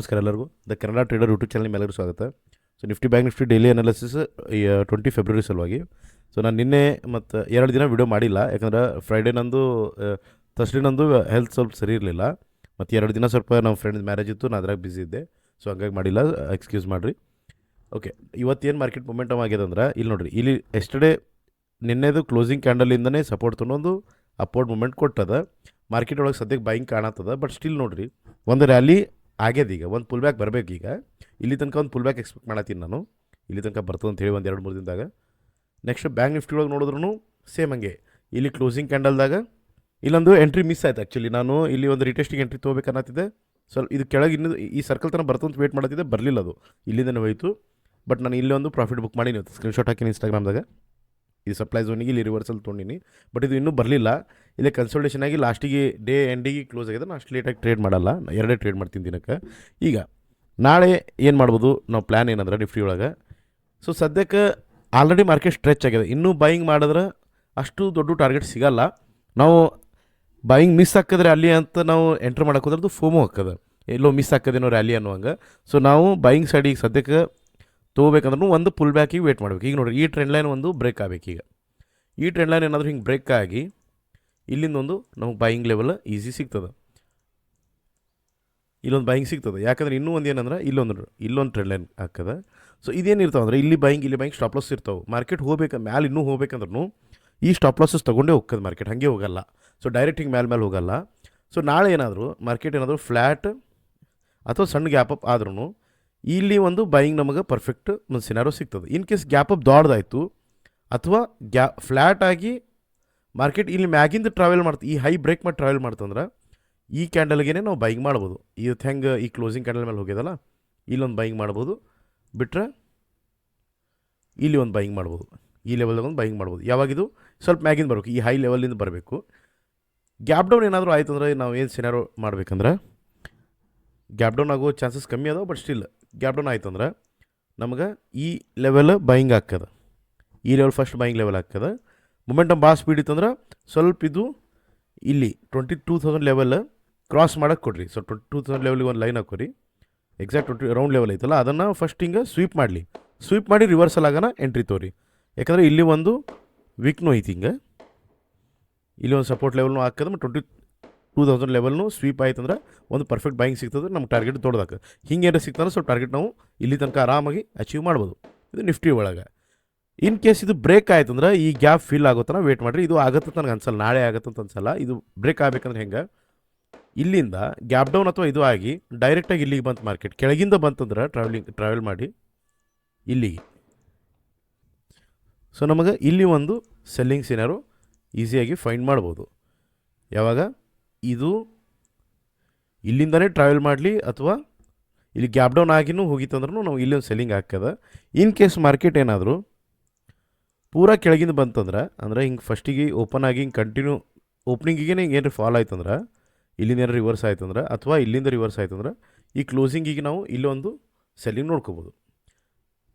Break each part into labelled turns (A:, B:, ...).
A: ನಮಸ್ಕಾರ ಎಲ್ಲರಿಗೂ the Kannada trader YouTube channel ಎಲ್ಲರಿಗೂ ಸ್ವಾಗತ. So Nifty bank Nifty daily analysis 20 February ಸಲುವಾಗಿ. ಸೊ ನಾನು ನಿನ್ನೆ ಮತ್ತು 2 ದಿನ ವಿಡಿಯೋ ಮಾಡಿಲ್ಲ, ಯಾಕಂದ್ರೆ ಫ್ರೈಡೇ ನಂದು ಥರ್ಸ್ಡೇ ನಂದು ಹೆಲ್ತ್ ಸ್ವಲ್ಪ ಸರಿ ಇರಲಿಲ್ಲ, ಮತ್ತು 2 ದಿನ ಸ್ವಲ್ಪ ನಮ್ಮ ಫ್ರೆಂಡ್ ಮ್ಯಾರೇಜ್ ಇತ್ತು, ನಾನು ಅದ್ರಾಗ ಬ್ಯುಸಿ ಇದ್ದೆ. ಸೊ ಹಂಗಾಗಿ ಮಾಡಿಲ್ಲ, ಎಕ್ಸ್ಕ್ಯೂಸ್ ಮಾಡಿರಿ. ಓಕೆ, ಇವತ್ತೇನು ಮಾರ್ಕೆಟ್ ಮೊಮೆಂಟಮ್ ಆಗ್ಯದ ಅಂದ್ರೆ ಇಲ್ಲಿ ನೋಡಿರಿ, ಇಲ್ಲಿ ಎಸ್ಟರ್ಡೇ ನಿನ್ನೆದು ಕ್ಲೋಸಿಂಗ್ ಕ್ಯಾಂಡಲಿಂದನೇ ಸಪೋರ್ಟ್ ತೊಗೊಂಡು ಅಪೋರ್ಡ್ ಮೂಮೆಂಟ್ ಕೊಟ್ಟದ. ಮಾರ್ಕೆಟ್ ಒಳಗೆ ಸದ್ಯಕ್ಕೆ ಬೈಯಿಂಗ್ ಕಾಣತ್ತದ, ಬಟ್ ಸ್ಟಿಲ್ ನೋಡಿರಿ ಒಂದು ರ್ಯಾಲಿ ಆಗ್ಯದ. ಈಗ ಒಂದು ಪುಲ್ ಬ್ಯಾಕ್ ಬರಬೇಕು. ಈಗ ಇಲ್ಲಿ ತನಕ ಒಂದು ಪುಲ್ ಬ್ಯಾಕ್ ಎಕ್ಸ್ಪೆಕ್ಟ್ ಮಾಡತ್ತೀನಿ ನಾನು, ಇಲ್ಲಿ ತನಕ ಬರ್ತದೆ ಅಂತ ಹೇಳಿ 1-2-3 ದಿನದಾಗ. ನೆಕ್ಸ್ಟ್ ಬ್ಯಾಂಕ್ ನಿಫ್ಟಿ ಒಳಗೆ ನೋಡಿದ್ರು ಸೇಮ್ ಹಂಗೆ, ಇಲ್ಲಿ ಕ್ಲೋಸಿಂಗ್ ಕ್ಯಾಂಡಲ್ದಾಗ ಇಲ್ಲೊಂದು ಎಂಟ್ರಿ ಮಿಸ್ ಆಯ್ತು. ಆ್ಯಕ್ಚುಲಿ ನಾನು ಇಲ್ಲಿ ಒಂದು ರಿಟೆಸ್ಟಿಗೆ ಎಂಟ್ರಿ ತೊಗೋಬೇಕನ್ನತ್ತಿದ್ದೆ, ಸ್ವಲ್ಪ ಇದು ಕೆಳಗೆ ಇನ್ನೂ ಈ ಸರ್ಕಲ್ ತನಕ ಬರ್ತಂತ ವೇಟ್ ಮಾಡತ್ತಿದ್ದೆ, ಬರಲಿಲ್ಲ, ಅದು ಇಲ್ಲಿಂದನೇ ಹೋಯಿತು. ಬಟ್ ನಾನು ಇಲ್ಲಿ ಒಂದು ಪ್ರಾಫಿಟ್ ಬುಕ್ ಮಾಡಿ ಸ್ಕ್ರೀನ್ಶಾಟ್ ಹಾಕಿನಿ ಇನ್ಸ್ಟಾಗ್ರಾಮ್ದಾಗ. ಈ ಸಪ್ಲೈ ಝೋನಿಗೆ ಇಲ್ಲಿ ರಿವರ್ಸಲ್ಲಿ ತೊಗೊಂಡಿನಿ, ಬಟ್ ಇದು ಇನ್ನೂ ಬರಲಿಲ್ಲ. ಇಲ್ಲೇ ಕನ್ಸಲ್ಟೇಷನ್ ಆಗಿ ಲಾಸ್ಟಿಗೆ ಡೇ ಎಂಡಿಗೆ ಕ್ಲೋಸ್ ಆಗಿದೆ. ನಾನು ಅಷ್ಟು ಲೇಟಾಗಿ ಟ್ರೇಡ್ ಮಾಡಲ್ಲ, 2 ಟ್ರೇಡ್ ಮಾಡ್ತೀನಿ ದಿನಕ್ಕೆ. ಈಗ ನಾಳೆ ಏನು ಮಾಡ್ಬೋದು ನಾವು ಪ್ಲ್ಯಾನ್ ಏನಂದ್ರೆ ನಿಫ್ಟಿ ಒಳಗೆ, ಸೊ ಸದ್ಯಕ್ಕೆ ಆಲ್ರೆಡಿ ಮಾರ್ಕೆಟ್ ಸ್ಟ್ರೆಚ್ ಆಗಿದೆ. ಇನ್ನೂ ಬೈಯಿಂಗ್ ಮಾಡಿದ್ರೆ ಅಷ್ಟು ದೊಡ್ಡ ಟಾರ್ಗೆಟ್ ಸಿಗೋಲ್ಲ. ನಾವು ಬೈಯಿಂಗ್ ಮಿಸ್ ಹಾಕಿದ್ರೆ ಅಲ್ಲಿ ಅಂತ ನಾವು ಎಂಟ್ರ್ ಮಾಡೋಕೆ ಹೋದ್ರದ್ದು ಫೋಮೋ ಹಾಕೋದು, ಎಲ್ಲೋ ಮಿಸ್ ಹಾಕೋದೇನೋ ರ್ಯಾಲಿ ಅನ್ನುವಂಗೆ. ಸೊ ನಾವು ಬೈಯಿಂಗ್ ಸೈಡಿಗೆ ಸದ್ಯಕ್ಕೆ ತೊಗೋಬೇಕಂದ್ರೂ ಒಂದು ಪುಲ್ ಬ್ಯಾಕಿಗೆ ವೇಟ್ ಮಾಡಬೇಕು. ಈಗ ನೋಡಿರಿ, ಈ ಟ್ರೆಂಡ್ ಲೈನ್ ಒಂದು ಬ್ರೇಕ್ ಆಗಬೇಕು. ಈಗ ಈ ಟ್ರೆಂಡ್ ಲೈನ್ ಏನಾದರೂ ಹಿಂಗೆ ಬ್ರೇಕ್ ಆಗಿ ಇಲ್ಲಿಂದೊಂದು ನಮಗೆ ಬೈಯಿಂಗ್ ಲೆವೆಲ್ ಈಸಿ ಸಿಗ್ತದೆ, ಇಲ್ಲೊಂದು ಬೈಯಿಂಗ್ ಸಿಗ್ತದೆ. ಯಾಕಂದ್ರೆ ಇನ್ನೂ ಒಂದು ಏನಂದ್ರೆ ಇಲ್ಲೊಂದು ಟ್ರೆಂಡ್ ಲೈನ್ ಹಾಕದ. ಸೊ ಇದೇನು ಇರ್ತಾವೆ ಅಂದರೆ ಇಲ್ಲಿ ಬೈಯಿಂಗ್ ಸ್ಟಾಪ್ ಲಾಸ್ ಇರ್ತಾವೆ. ಮಾರ್ಕೆಟ್ ಹೋಗ್ಬೇಕು ಮ್ಯಾಲೆ ಇನ್ನೂ ಹೋಗ್ಬೇಕಂದ್ರೂ ಈ ಸ್ಟಾಪ್ ಲಾಸಸ್ ತೊಗೊಂಡೇ ಹೋಗ್ತದೆ ಮಾರ್ಕೆಟ್, ಹಾಗೆ ಹೋಗಲ್ಲ. ಸೊ ಡೈರೆಕ್ಟ್ ಹಿಂಗೆ ಮೇಲೆ ಹೋಗಲ್ಲ. ಸೊ ನಾಳೆ ಏನಾದರೂ ಮಾರ್ಕೆಟ್ ಏನಾದರೂ ಫ್ಲ್ಯಾಟ್ ಅಥವಾ ಸಣ್ಣ ಗ್ಯಾಪ್ ಅಪ್ ಆದ್ರೂ ಇಲ್ಲಿ ಒಂದು ಬೈಯಿಂಗ್ ನಮಗೆ ಪರ್ಫೆಕ್ಟ್ ಒಂದು ಸಿನಾರೋ ಸಿಗ್ತದೆ. ಇನ್ ಕೇಸ್ ಗ್ಯಾಪ್ ಅಪ್ ದೊಡ್ಡದಾಯಿತು ಅಥವಾ ಫ್ಲ್ಯಾಟ್ ಆಗಿ ಮಾರ್ಕೆಟ್ ಇಲ್ಲಿ ಮ್ಯಾಗಿಂದ ಟ್ರಾವೆಲ್ ಮಾಡ್ತು, ಈ ಹೈ ಬ್ರೇಕ್ ಮಾಡಿ ಟ್ರಾವೆಲ್ ಮಾಡ್ತಂದ್ರೆ ಈ ಕ್ಯಾಂಡಲ್ಗೇ ನಾವು ಬೈಯಿಂಗ್ ಮಾಡ್ಬೋದು. ಇವತ್ತು ಹೆಂಗೆ ಈ ಕ್ಲೋಸಿಂಗ್ ಕ್ಯಾಂಡಲ್ ಮೇಲೆ ಹೋಗ್ಯದಲ್ಲ, ಇಲ್ಲೊಂದು ಬೈಯಿಂಗ್ ಮಾಡ್ಬೋದು, ಬಿಟ್ಟರೆ ಇಲ್ಲಿ ಒಂದು ಬೈಯಿಂಗ್ ಮಾಡ್ಬೋದು, ಈ ಲೆವೆಲ್ದಾಗ ಒಂದು ಬೈಯಿಂಗ್ ಮಾಡ್ಬೋದು. ಯಾವಾಗಿದು ಸ್ವಲ್ಪ ಮ್ಯಾಗಿಂದ ಬರಬೇಕು, ಈ ಹೈ ಲೆವೆಲಿಂದ ಬರಬೇಕು. ಗ್ಯಾಪ್ ಡೌನ್ ಏನಾದರೂ ಆಯ್ತು ಅಂದರೆ ನಾವು ಏನು ಸಿನಾರೋ ಮಾಡ್ಬೇಕಂದ್ರೆ, ಗ್ಯಾಪ್ ಡೌನ್ ಆಗೋ ಚಾನ್ಸಸ್ ಕಮ್ಮಿ ಅದಾವೆ, ಬಟ್ ಸ್ಟಿಲ್ ಗ್ಯಾಪ್ ಡೌನ್ ಆಯ್ತು ಅಂದ್ರೆ ನಮಗೆ ಈ ಲೆವೆಲ್ ಬೈಯಿಂಗ್ ಆಗ್ತದೆ, ಈ ಲೆವೆಲ್ ಫಸ್ಟ್ ಬೈಯಿಂಗ್ ಲೆವೆಲ್ ಆಗ್ತದೆ. ಮೊಮೆಂಟಮ್ ಭಾಳ ಸ್ಪೀಡ್ ಇತ್ತಂದ್ರೆ ಸ್ವಲ್ಪ ಇದು ಇಲ್ಲಿ 22,000 ಲೆವೆಲ್ ಕ್ರಾಸ್ ಮಾಡೋಕ್ಕೆ ಕೊಡ್ರಿ. ಸೊ 22,000 ಲೆವೆಲಿಗೆ ಒಂದು ಲೈನ್ ಹಾಕೋರಿ, ಎಕ್ಸಾಕ್ಟ್ 20 ರೌಂಡ್ ಲೆವೆಲ್ ಐತಲ್ಲ, ಅದನ್ನು ಫಸ್ಟ್ ಹಿಂಗೆ ಸ್ವೀಪ್ ಮಾಡಿ ರಿವರ್ಸಲ್ ಆಗೋಣ ಎಂಟ್ರಿ ತೋರಿ. ಯಾಕಂದರೆ ಇಲ್ಲಿ ಒಂದು ವೀಕ್ನೂ ಐತಿ, ಹಿಂಗೆ ಇಲ್ಲಿ ಒಂದು ಸಪೋರ್ಟ್ ಲೆವೆಲ್ನೂ ಹಾಕದ, ಮತ್ತು 22,000 ಲೆವೆಲ್ನು ಸ್ವೀಪ್ ಆಯ್ತು ಅಂದ್ರೆ ಒಂದು ಪರ್ಫೆಕ್ಟ್ ಬೈಯಿಂಗ್ ಸಿಗ್ತದೆ, ನಮ್ಮ ಟಾರ್ಗೆಟ್ ದೊಡ್ಡದಾಕ. ಹಿಂಗೆ ಏನಾರು ಸಿಗ್ತಂದ್ರೆ ಸ್ವಲ್ಪ ಟಾರ್ಗೆಟ್ ನಾವು ಇಲ್ಲಿ ತನಕ ಆರಾಮಾಗಿ ಅಚೀವ್ ಮಾಡ್ಬೋದು. ಇದು ನಿಫ್ಟಿ ಒಳಗೆ. ಇನ್ ಕೇಸ್ ಇದು ಬ್ರೇಕ್ ಆಯ್ತು ಅಂದ್ರೆ ಈ ಗ್ಯಾಪ್ ಫಿಲ್ ಆಗುತ್ತಾನ ವೇಟ್ ಮಾಡಿರಿ. ಇದು ಆಗುತ್ತೆ ನನಗೆ ಅನ್ಸಲ್ಲ, ನಾಳೆ ಆಗುತ್ತೆ ಅಂತ ಅನ್ಸಲ್ಲ. ಇದು ಬ್ರೇಕ್ ಆಗಬೇಕಂದ್ರೆ ಹೆಂಗೆ, ಇಲ್ಲಿಂದ ಗ್ಯಾಪ್ ಡೌನ್ ಅಥವಾ ಇದು ಆಗಿ ಡೈರೆಕ್ಟಾಗಿ ಇಲ್ಲಿಗೆ ಬಂತು ಮಾರ್ಕೆಟ್, ಕೆಳಗಿಂದ ಬಂತಂದ್ರೆ ಟ್ರಾವೆಲ್ ಮಾಡಿ ಇಲ್ಲಿಗೆ. ಸೊ ನಮಗೆ ಇಲ್ಲಿ ಒಂದು ಸೆಲ್ಲಿಂಗ್ ಸಿನಾರೋ ಈಸಿಯಾಗಿ ಫೈಂಡ್ ಮಾಡ್ಬೋದು. ಯಾವಾಗ ಇದು ಇಲ್ಲಿಂದನೇ ಟ್ರಾವೆಲ್ ಮಾಡಲಿ ಅಥವಾ ಇಲ್ಲಿ ಗ್ಯಾಪ್ ಡೌನ್ ಆಗಿನೂ ಹೋಗಿತ್ತಂದ್ರೂ ನಾವು ಇಲ್ಲಿ ಒಂದು ಸೆಲ್ಲಿಂಗ್ ಹಾಕದ. ಇನ್ ಕೇಸ್ ಮಾರ್ಕೆಟ್ ಏನಾದರೂ ಪೂರಾ ಕೆಳಗಿಂದ ಬಂತಂದ್ರೆ, ಅಂದರೆ ಹಿಂಗೆ ಫಸ್ಟಿಗೆ ಓಪನ್ ಆಗಿ ಹಿಂಗೆ ಕಂಟಿನ್ಯೂ ಓಪನಿಂಗಿಗೆ ಹಿಂಗೆ ಏನಾರು ಫಾಲ್ ಆಯ್ತಂದ್ರೆ, ಇಲ್ಲಿಂದ ಏನಾರು ರಿವರ್ಸ್ ಆಯ್ತಂದ್ರೆ ಅಥವಾ ಇಲ್ಲಿಂದ ರಿವರ್ಸ್ ಆಯ್ತಂದ್ರೆ ಈ ಕ್ಲೋಸಿಂಗಿಗೆ ನಾವು ಇಲ್ಲೊಂದು ಸೆಲ್ಲಿಂಗ್ ನೋಡ್ಕೋಬೋದು.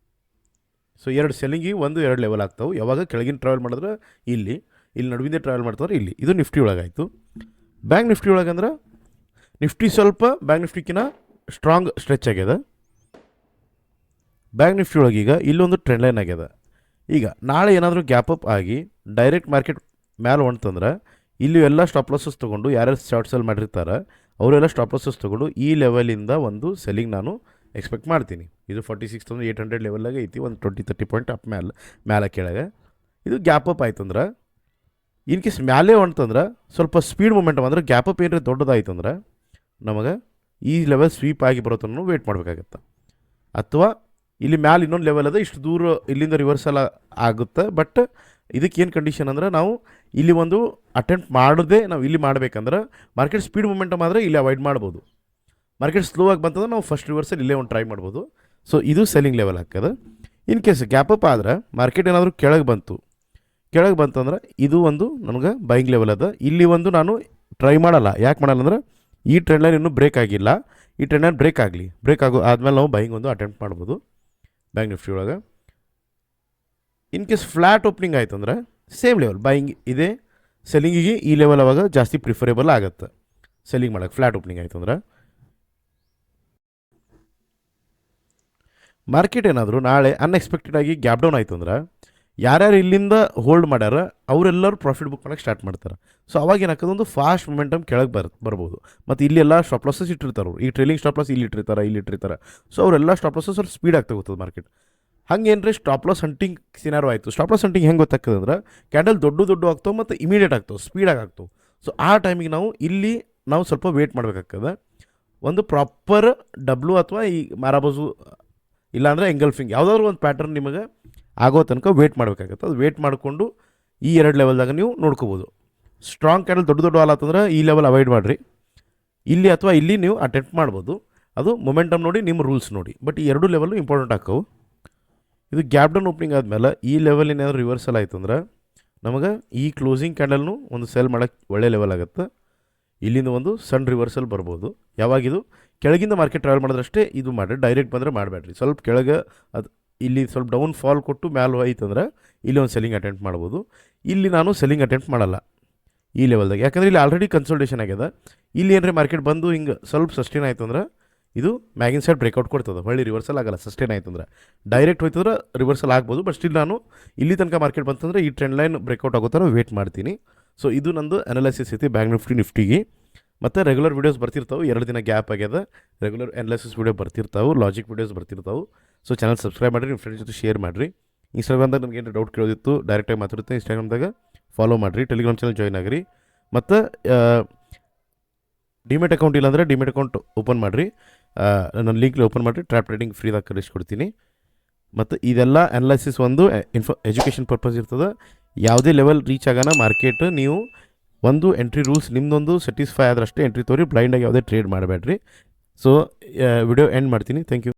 A: ಸೊ 2 ಸೆಲ್ಲಿಂಗಿಗೆ 2 ಲೆವೆಲ್ ಆಗ್ತಾವೆ. ಯಾವಾಗ ಕೆಳಗಿನ ಟ್ರಾವೆಲ್ ಮಾಡಿದ್ರೆ ಇಲ್ಲಿ ನಡುವಿಂದ ಟ್ರಾವೆಲ್ ಮಾಡ್ತಾರೆ ಇಲ್ಲಿ. ಇದು ನಿಫ್ಟಿ ಒಳಗಾಯಿತು. ಬ್ಯಾಂಕ್ ನಿಫ್ಟಿ ಒಳಗೆ ಅಂದ್ರೆ ನಿಫ್ಟಿ ಸ್ವಲ್ಪ ಬ್ಯಾಂಕ್ ನಿಫ್ಟಿಗಿನ ಸ್ಟ್ರಾಂಗ್ ಸ್ಟ್ರೆಚ್ ಆಗ್ಯದ. ಬ್ಯಾಂಕ್ ನಿಫ್ಟಿ ಒಳಗೆ ಈಗ ಇಲ್ಲೊಂದು ಟ್ರೆಂಡ್ ಲೈನ್ ಆಗ್ಯದ. ಈಗ ನಾಳೆ ಏನಾದರೂ ಗ್ಯಾಪ್ ಅಪ್ ಆಗಿ ಡೈರೆಕ್ಟ್ ಮಾರ್ಕೆಟ್ ಮೇಲೆ ಹೊಂಟಂದ್ರೆ ಇಲ್ಲಿ ಎಲ್ಲ ಸ್ಟಾಪ್ ಲಾಸಸ್ ತೊಗೊಂಡು ಯಾರ್ಯಾರು ಶಾರ್ಟ್ ಸೆಲ್ ಮಾಡಿರ್ತಾರೆ ಅವರೆಲ್ಲ ಸ್ಟಾಪ್ ಲಾಸಸ್ ತೊಗೊಂಡು ಈ ಲೆವೆಲಿಂದ ಒಂದು ಸೆಲ್ಲಿಂಗ್ ನಾನು ಎಕ್ಸ್ಪೆಕ್ಟ್ ಮಾಡ್ತೀನಿ. ಇದು 46,800 ಲೆವೆಲ್ಲಾಗೆ ಐತಿ, ಒಂದು 20-30 ಪಾಯಿಂಟ್ ಅಪ್ ಮೇಲೆ ಕೆಳಗೆ. ಇದು ಗ್ಯಾಪ್ ಅಪ್ ಆಯ್ತಂದ್ರೆ ಇನ್ ಕೇಸ್ ಮ್ಯಾಲೆ ಹೊಂಟಂದ್ರೆ ಸ್ವಲ್ಪ ಸ್ಪೀಡ್ ಮೊಮೆಂಟಮ್ ಅಂದರೆ ಗ್ಯಾಪ್ ಅಪ್ ಏನಾರ ದೊಡ್ಡದಾಯ್ತಂದ್ರೆ ನಮಗೆ ಈ ಲೆವೆಲ್ ಸ್ವೀಪ್ ಆಗಿ ಬರೋತನ್ನು ವೇಟ್ ಮಾಡಬೇಕಾಗತ್ತೆ. ಅಥವಾ ಇಲ್ಲಿ ಮ್ಯಾಲೆ ಇನ್ನೊಂದು ಲೆವೆಲ್ ಅದ, ಇಷ್ಟು ದೂರ ಇಲ್ಲಿಂದ ರಿವರ್ಸಲ್ ಆಗುತ್ತೆ. ಬಟ್ ಇದಕ್ಕೆ ಏನು ಕಂಡೀಷನ್ ಅಂದರೆ ನಾವು ಇಲ್ಲಿ ಒಂದು ಅಟೆಂಪ್ಟ್ ಮಾಡೋದೇ ನಾವು ಇಲ್ಲಿ ಮಾಡಬೇಕಂದ್ರೆ ಮಾರ್ಕೆಟ್ ಸ್ಪೀಡ್ ಮೊಮೆಂಟಮ್ ಆದರೆ ಇಲ್ಲಿ ಅವಾಯ್ಡ್ ಮಾಡ್ಬೋದು. ಮಾರ್ಕೆಟ್ ಸ್ಲೋ ಆಗಿ ಬಂತಂದ್ರೆ ನಾವು ಫಸ್ಟ್ ರಿವರ್ಸಲ್ಲಿ ಇಲ್ಲೇ ಒಂದು ಟ್ರೈ ಮಾಡ್ಬೋದು. ಸೊ ಇದು ಸೆಲ್ಲಿಂಗ್ ಲೆವೆಲ್ ಹಾಕೋದು. ಇನ್ ಕೇಸ್ ಗ್ಯಾಪ್ ಅಪ್ ಆದರೆ ಮಾರ್ಕೆಟ್ ಏನಾದರೂ ಕೆಳಗೆ ಬಂತಂದ್ರೆ ಇದು ಒಂದು ನಮ್ಗೆ ಬೈಯಿಂಗ್ ಲೆವೆಲ್ ಅದ. ಇಲ್ಲಿ ಒಂದು ನಾನು ಟ್ರೈ ಮಾಡಲ್ಲ. ಯಾಕೆ ಮಾಡಲ್ಲ ಅಂದ್ರೆ ಈ ಟ್ರೆಂಡ್ ಲೈನ್ ಇನ್ನೂ ಬ್ರೇಕ್ ಆಗಿಲ್ಲ. ಈ ಟ್ರೆಂಡ್ ಲೈನ್ ಬ್ರೇಕ್ ಆದಮೇಲೆ ನಾವು ಬೈಯಿಂಗ್ ಒಂದು ಅಟೆಂಪ್ಟ್ ಮಾಡ್ಬೋದು ಬ್ಯಾಂಕ್ ನಿಫ್ಟಿ ಒಳಗೆ. ಇನ್ ಕೇಸ್ ಫ್ಲ್ಯಾಟ್ ಓಪನಿಂಗ್ ಆಯ್ತು ಅಂದ್ರೆ ಸೇಮ್ ಲೆವೆಲ್ ಬೈಯಿಂಗ್ ಇದೆ. ಸೆಲ್ಲಿಂಗಿಗೆ ಈ ಲೆವೆಲ್ ಅವಾಗ ಜಾಸ್ತಿ ಪ್ರಿಫರೇಬಲ್ ಆಗುತ್ತೆ ಸೆಲ್ಲಿಂಗ್ ಮಾಡೋಕ್ಕೆ, ಫ್ಲ್ಯಾಟ್ ಓಪನಿಂಗ್ ಆಯ್ತು ಅಂದ್ರೆ. ಮಾರ್ಕೆಟ್ ಏನಾದರೂ ನಾಳೆ ಅನ್ಎಕ್ಸ್ಪೆಕ್ಟೆಡ್ ಆಗಿ ಗ್ಯಾಪ್ ಡೌನ್ ಆಯಿತು ಅಂದ್ರೆ ಯಾರ್ಯಾರು ಇಲ್ಲಿಂದ ಹೋಲ್ಡ್ ಮಾಡ್ಯಾರ ಅವರೆಲ್ಲರೂ ಪ್ರಾಫಿಟ್ ಬುಕ್ ಮಾಡೋಕ್ಕೆ ಸ್ಟಾರ್ಟ್ ಮಾಡ್ತಾರೆ. ಸೊ ಅವಾಗ ಏನಾಗ್ತದೆ, ಒಂದು ಫಾಸ್ಟ್ ಮೊಮೆಂಟಮ್ ಕೆಳಗೆ ಬರ್ಬೋದು. ಮತ್ತು ಇಲ್ಲೆಲ್ಲ ಸ್ಟಾಪ್ ಲಾಸಸ್ ಇಟ್ಟಿರ್ತಾರೆ ಅವರು. ಈ ಟ್ರೇಲಿಂಗ್ ಸ್ಟಾಪ್ ಲಾಸ್ ಇಲ್ಲಿ ಇಟ್ಟಿರ್ತಾರೆ. ಸೊ ಅವರೆಲ್ಲ ಸ್ಟಾಪ್ ಲಾಸಸ್ ಸ್ವಲ್ಪ ಸ್ಪೀಡ್ ಆಗ್ತಾ ಹೋಗ್ತದೆ ಮಾರ್ಕೆಟ್. ಹಂಗೇನ್ರಿ ಸ್ಟಾಪ್ ಲಾಸ್ ಹಂಟಿಂಗ್ ಸಿನಾರೋ ಆಯಿತು. ಸ್ಟಾಪ್ ಲಾಸ್ ಹಂಟಿಂಗ್ ಹೆಂಗೆ ಗೊತ್ತಾಗ್ತದೆ ಅಂದ್ರೆ ಕ್ಯಾಂಡಲ್ ದೊಡ್ಡ ಆಗ್ತಾವೆ ಮತ್ತು ಇಮಿಡಿಯೇಟ್ ಆಗ್ತಾವೆ, ಸ್ಪೀಡಾಗಿ ಆಗ್ತಾವೆ. ಸೊ ಆ ಟೈಮಿಗೆ ನಾವು ಸ್ವಲ್ಪ ವೇಟ್ ಮಾಡಬೇಕಾಗ್ತದೆ. ಒಂದು ಪ್ರಾಪರ್ ಡಬ್ಲ್ಯೂ ಅಥವಾ ಈ ಮಾರಾಬಾಜು ಇಲ್ಲಾಂದರೆ ಎಂಗಲ್ಫಿಂಗ್ ಯಾವುದಾದ್ರು ಒಂದು ಪ್ಯಾಟರ್ನ್ ನಿಮಗೆ ಆಗೋ ತನಕ ವೇಟ್ ಮಾಡಬೇಕಾಗತ್ತೆ. ಅದು ವೇಟ್ ಮಾಡಿಕೊಂಡು ಈ 2 ಲೆವೆಲ್ದಾಗ ನೀವು ನೋಡ್ಕೋಬೋದು. ಸ್ಟ್ರಾಂಗ್ ಕ್ಯಾಂಡಲ್ ದೊಡ್ಡ ಆಲತ್ತಂದ್ರೆ ಈ ಲೆವೆಲ್ ಅವಾಯ್ಡ್ ಮಾಡಿರಿ. ಇಲ್ಲಿ ಅಥವಾ ಇಲ್ಲಿ ನೀವು ಅಟೆಂಪ್ಟ್ ಮಾಡ್ಬೋದು. ಅದು ಮೊಮೆಂಟಮ್ ನೋಡಿ, ನಿಮ್ಮ ರೂಲ್ಸ್ ನೋಡಿ. ಬಟ್ ಈ 2 ಲೆವೆಲ್ಲು ಇಂಪಾರ್ಟೆಂಟ್ ಆಕ್ಕವು. ಇದು ಗ್ಯಾಪ್ ಡೌನ್ ಓಪನಿಂಗ್ ಆದಮೇಲೆ ಈ ಲೆವೆಲ್ ಏನಾದರೂ ರಿವರ್ಸಲ್ ಆಯ್ತು ಅಂದ್ರೆ ನಮಗೆ ಈ ಕ್ಲೋಸಿಂಗ್ ಕ್ಯಾಂಡಲ್ನು ಒಂದು ಸೆಲ್ ಮಾಡೋಕ್ಕೆ ಒಳ್ಳೆ ಲೆವೆಲ್ ಆಗುತ್ತೆ. ಇಲ್ಲಿಂದ ಒಂದು ಸಣ್ಣ ರಿವರ್ಸಲ್ ಬರ್ಬೋದು. ಯಾವಾಗಿದು ಕೆಳಗಿಂದ ಮಾರ್ಕೆಟ್ ಟ್ರಾವೆಲ್ ಮಾಡಿದ್ರಷ್ಟೇ ಇದು ಮಾಡಿರಿ. ಡೈರೆಕ್ಟ್ ಬಂದರೆ ಮಾಡಬೇಡ್ರಿ. ಸ್ವಲ್ಪ ಕೆಳಗೆ ಅದು ಇಲ್ಲಿ ಸ್ವಲ್ಪ ಡೌನ್ ಫಾಲ್ ಕೊಟ್ಟು ಮ್ಯಾಲೆ ಹೋಯ್ತಂದ್ರೆ ಇಲ್ಲಿ ಒಂದು ಸೆಲ್ಲಿಂಗ್ ಅಟೆಂಪ್ಟ್ ಮಾಡ್ಬೋದು. ಇಲ್ಲಿ ನಾನು ಸೆಲ್ಲಿಂಗ್ ಅಟೆಂಪ್ಟ್ ಮಾಡಲ್ಲ ಈ ಲೆವೆಲ್ದಾಗ, ಯಾಕಂದರೆ ಇಲ್ಲಿ ಆಲ್ರೆಡಿ ಕನ್ಸಲ್ಟೇಷನ್ ಆಗ್ಯದ. ಇಲ್ಲಿ ಏನ್ರಿ ಮಾರ್ಕೆಟ್ ಬಂದು ಹಿಂಗೆ ಸ್ವಲ್ಪ ಸಸ್ಟೇನ್ ಆಯ್ತು ಅಂದ್ರೆ ಇದು ಮ್ಯಾಗಿನ್ ಸೈಡ್ ಬ್ರೇಕೌಟ್ ಕೊಡ್ತದೆ, ಹೊಳ್ಳಿ ರಿವರ್ಸಲ್ ಆಗಲ್ಲ. ಸಸ್ಟೇನ್ ಆಯ್ತು ಅಂದ್ರೆ ಡೈರೆಕ್ಟ್ ಹೋಯ್ತಂದ್ರೆ ರಿವರ್ಸಲ್ ಆಗ್ಬೋದು. ಬಟ್ ಸ್ಟಿಲ್ ನಾನು ಇಲ್ಲಿ ತನಕ ಮಾರ್ಕೆಟ್ ಬಂತಂದ್ರೆ ಈ ಟ್ರೆಂಡ್ ಲೈನ್ ಬ್ರೇಕೌಟ್ ಆಗೋ ಥರ ವೇಟ್ ಮಾಡ್ತೀನಿ. ಸೊ ಇದು ನಂದು ಅನಾಲಿಸಿಸ್ ಐತಿ ಬ್ಯಾಂಕ್ ನಿಫ್ಟಿಗೆ. ಮತ್ತು ರೆಗ್ಯುಲರ್ ವೀಡಿಯೋಸ್ ಬರ್ತಿರ್ತಾವೆ. 2 ದಿನ ಗ್ಯಾಪ್ ಆಗ್ಯದ. ರೆಗ್ಯುಲರ್ ಅನಾಲಿಸಿಸ್ ವೀಡಿಯೋ ಬರ್ತಿರ್ತಾವೆ, ಲಾಜಿಕ್ ವೀಡಿಯೋಸ್ ಬರ್ತಿರ್ತಾವೆ. ಸೊ ಚಾನಲ್ ಸಬ್ಸ್ಕ್ರೈಬ್ ಮಾಡಿರಿ, ನಿಮ್ಮ ಫ್ರೆಂಡ್ಸ್ ಜೊತೆ ಶೇರ್ ಮಾಡಿರಿ. ಇನ್ಸ್ಟಾಗ್ರಾಮ್ದಾಗ ನನಗೆ ಏನು ಡೌಟ್ ಕೇಳೋದಿತ್ತು ಡೈರೆಕ್ಟಾಗಿ ಮಾತಾಡುತ್ತೆ, ಇನ್ಸ್ಟಾಗ್ರಾಮ್ದಾಗ ಫಾಲೋ ಮಾಡಿರಿ. ಟೆಲಿಗ್ರಾಮ್ ಚಾನಲ್ ಜಾಯ್ನ್ ಆಗಿರಿ. ಮತ್ತು ಡಿಮೆಟ್ ಅಕೌಂಟ್ ಇಲ್ಲಾಂದರೆ ಡಿಮೆಟ್ ಅಕೌಂಟ್ ಓಪನ್ ಮಾಡಿರಿ. ನನ್ನ ಲಿಂಕ್ಲಿ ಓಪನ್ ಮಾಡಿರಿ. ಟ್ರ್ಯಾಪ್ ಟ್ರೇಡಿಂಗ್ ಫ್ರೀದಾಗ ಕಳಿಸ್ಕೊಡ್ತೀನಿ. ಮತ್ತು ಇದೆಲ್ಲ ಅನಾಲಿಸಿಸ್ ಒಂದು ಎಜುಕೇಷನ್ ಪರ್ಪಸ್ ಇರ್ತದೆ. ಯಾವುದೇ ಲೆವೆಲ್ ರೀಚ್ ಆಗೋಣ ಮಾರ್ಕೆಟ್, ನೀವು ಒಂದು ಎಂಟ್ರಿ ರೂಲ್ಸ್ ನಿಮ್ಮದೊಂದು ಸ್ಯಾಟಿಸ್ಫೈ ಆದ್ರಷ್ಟೇ ಎಂಟ್ರಿ ತೋರಿ. ಬ್ಲೈಂಡಾಗಿ ಯಾವುದೇ ಟ್ರೇಡ್ ಮಾಡಬೇಡ್ರಿ. ಸೊ ವಿಡಿಯೋ ಎಂಡ್ ಮಾಡ್ತೀನಿ. Thank you.